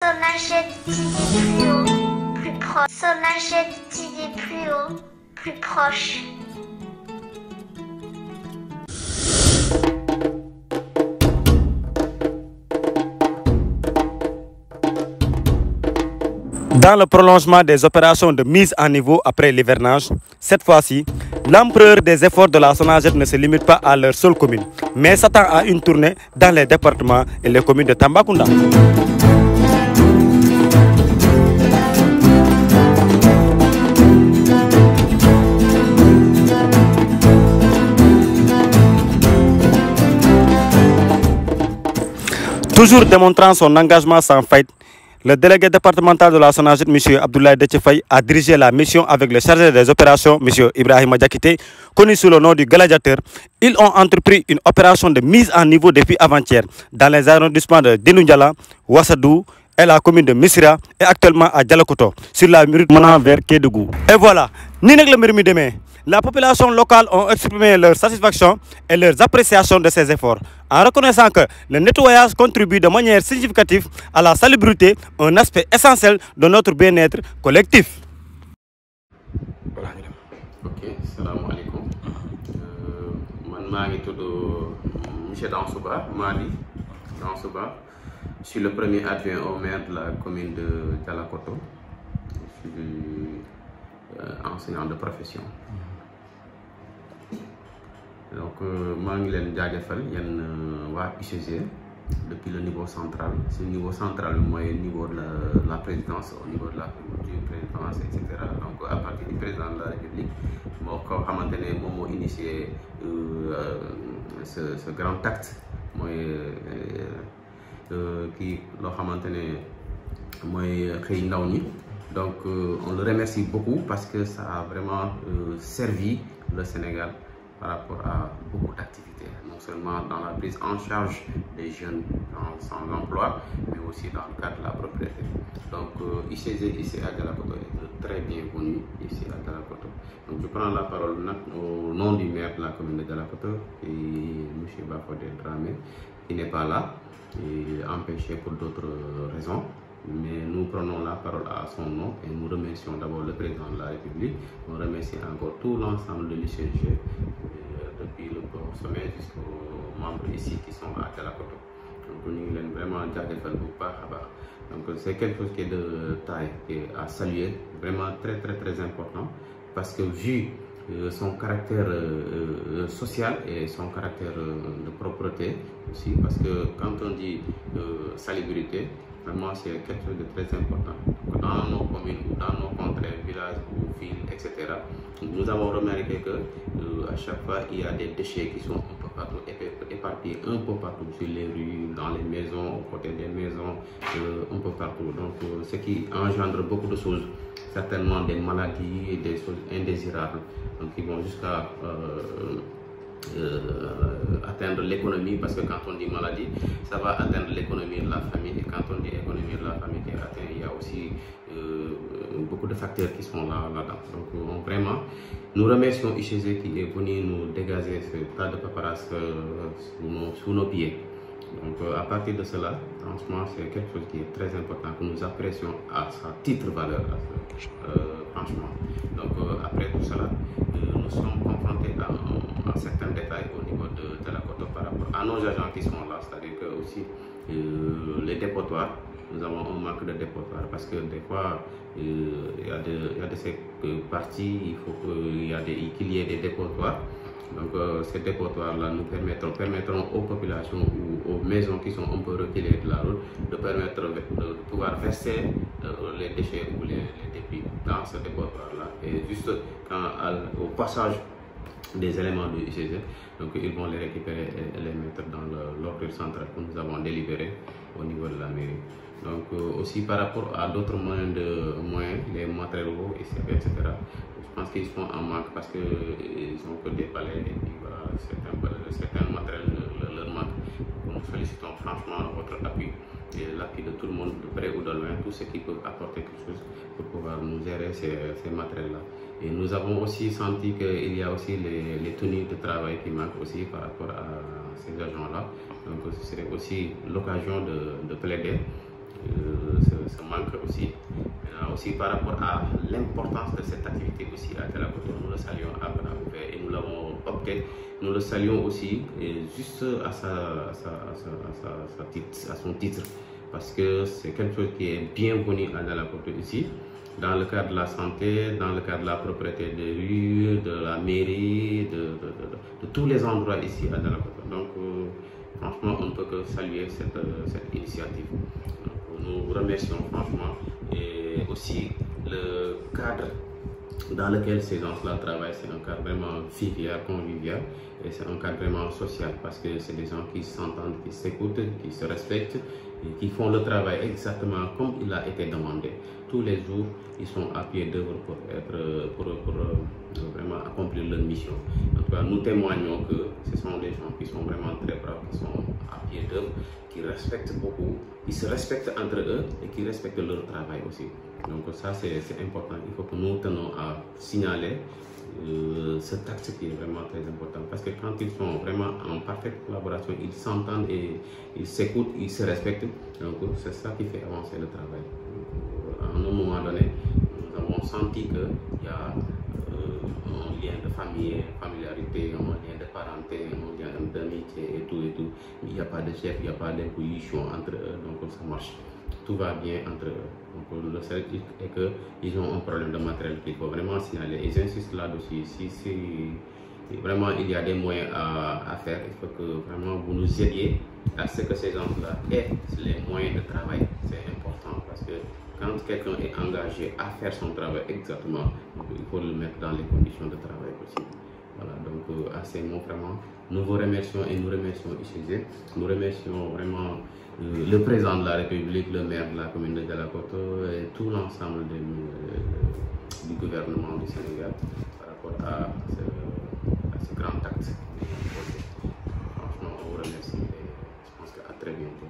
Sonachette d'idées plus haut, plus proche. Sonachette d'idées plus haut, plus proche. Dans le prolongement des opérations de mise à niveau après l'hivernage, cette fois-ci, l'ampleur des efforts de la SONAGED ne se limite pas à leur seule commune, mais s'attend à une tournée dans les départements et les communes de Tambacounda. Toujours démontrant son engagement sans faillite, le délégué départemental de la SONAGED, M. Abdoulaye Detchefay, a dirigé la mission avec le chargé des opérations, M. Ibrahima Diakité, connu sous le nom du gladiateur. Ils ont entrepris une opération de mise en niveau depuis avant-hier dans les arrondissements de Dinoundiala, Ouassadou et la commune de Missira et actuellement à Dialokoto, sur la route menant vers Kédougou. Et voilà, la population locale ont exprimé leur satisfaction et leur appréciation de ces efforts, en reconnaissant que le nettoyage contribue de manière significative à la salubrité, un aspect essentiel de notre bien-être collectif. Ok, salam alaikum. Je suis M. Dansouba, Mali Dansouba. Je suis le premier adjoint au maire de la commune de Dialokoto. Je suis enseignant de profession. Donc, je suis depuis le niveau central. C'est le niveau central, moi, au niveau de la présidence, au niveau de la présidence, etc. Donc, à partir du président de la République, je initié ce grand acte. Donc, on le remercie beaucoup parce que ça a vraiment servi le Sénégal par rapport à beaucoup d'activités, non seulement dans la prise en charge des jeunes sans emploi, mais aussi dans le cadre de la propriété. Donc, ICG ici à Dialokoto est très bienvenu ici à Dialokoto. Donc, je prends la parole au nom du maire de la commune de Dialokoto, M. Bafodé Dramé, qui n'est pas là, et empêché pour d'autres raisons. Mais nous prenons la parole à son nom et nous remercions d'abord le président de la République. On remercie encore tout l'ensemble de l'ICG, depuis le sommet jusqu'aux membres ici qui sont à Dialokoto. Donc nous sommes vraiment donc c'est quelque chose qui est de taille et à saluer, vraiment très important, parce que vu son caractère social et son caractère de propreté aussi, parce que quand on dit salubrité, vraiment c'est quelque chose de très important. Dans nos communes ou dans nos contrées, villages ou villes, etc., nous avons remarqué que à chaque fois il y a des déchets qui sont un peu partout, éparpillés un peu partout sur les rues, dans les maisons, aux côtés des maisons, un peu partout. Donc ce qui engendre beaucoup de choses, certainement des maladies et des choses indésirables, donc qui vont jusqu'à atteindre l'économie, parce que quand on dit maladie, ça va atteindre l'économie de la famille, et quand on dit économie de la famille qui est atteinte, il y a aussi beaucoup de facteurs qui sont là-dedans. Donc vraiment, nous remercions ICG qui est venu nous dégager ce tas de paperasse sous nos pieds. Donc à partir de cela, franchement, c'est quelque chose qui est très important, que nous apprécions à sa titre valeur, franchement. Donc après tout cela, nous sommes confrontés à certains détails au niveau de Dialokoto par rapport à nos agents qui sont là, c'est-à-dire que aussi les dépotoirs, nous avons un manque de dépotoirs parce que des fois il y a de ces parties, il faut qu'il y ait des dépotoirs. Donc ces dépotoirs-là nous permettront aux populations ou aux maisons qui sont un peu reculées de la route de pouvoir verser les déchets ou les débris dans ce dépotoir-là. Et juste au passage des éléments de ICG, donc ils vont les récupérer et les mettre dans l'ordre central que nous avons délibéré au niveau de la mairie. Donc aussi par rapport à d'autres moyens, les matériaux, etc. Je pense qu'ils sont en manque parce qu'ils ont que des palais et puis voilà, certains matériels leur manquent. Nous sollicitons franchement votre appui et l'appui de tout le monde, de près ou de loin, tous ceux qui peuvent apporter quelque chose pour pouvoir nous gérer ces matériels-là. Et nous avons aussi senti qu'il y a aussi les tenues de travail qui manquent aussi par rapport à ces agents-là. Donc ce serait aussi l'occasion de plaider. C'est manque aussi. Maintenant, aussi par rapport à l'importance de cette activité aussi à Delakoto, nous le saluons à bras ouverts et nous l'avons opté. Nous le saluons aussi juste à son titre, parce que c'est quelque chose qui est bienvenu à Delakoto ici, dans le cadre de la santé, dans le cadre de la propriété de rue, de la mairie, de tous les endroits ici à Delakoto. Donc, franchement, on ne peut que saluer cette initiative. Donc, nous remercions franchement et aussi le cadre dans lequel ces gens-là travaillent. C'est un cadre vraiment convivial et c'est un cadre vraiment social, parce que c'est des gens qui s'entendent, qui s'écoutent, qui se respectent et qui font le travail exactement comme il a été demandé. Tous les jours, ils sont à pied d'œuvre pour vraiment accomplir leur mission. En tout cas, nous témoignons que ce sont des gens qui sont vraiment très braves, qui sont à pied d'œuvre, qui respectent beaucoup, qui se respectent entre eux et qui respectent leur travail aussi. Donc ça, c'est important. Il faut que nous tenons à signaler cet acte qui est vraiment très important, parce que quand ils sont vraiment en parfaite collaboration, ils s'entendent et ils s'écoutent, ils se respectent. Donc c'est ça qui fait avancer le travail. Donc, à un moment donné, nous avons senti qu'il y a un lien de familiarité, un lien de parenté, un lien d'amitié et tout. Il n'y a pas de chef, il n'y a pas d'imposition entre eux, donc ça marche. Tout va bien entre eux. Donc le seul truc est qu'ils ont un problème de matériel qu'il faut vraiment signaler. Et j'insiste là-dessus. Si vraiment il y a des moyens à faire, il faut que vraiment vous nous aidiez à ce que ces gens-là aient les moyens de travail. C'est important, parce que quand quelqu'un est engagé à faire son travail exactement, il faut le mettre dans les conditions de travail possibles. Voilà, donc à ces mots, vraiment, nous vous remercions et nous remercions ICG. Nous remercions vraiment le président de la République, le maire de la commune de Delakoto et tout l'ensemble du gouvernement du Sénégal par rapport à ce grand acte. Franchement, on vous remercie et je pense qu'à très bientôt.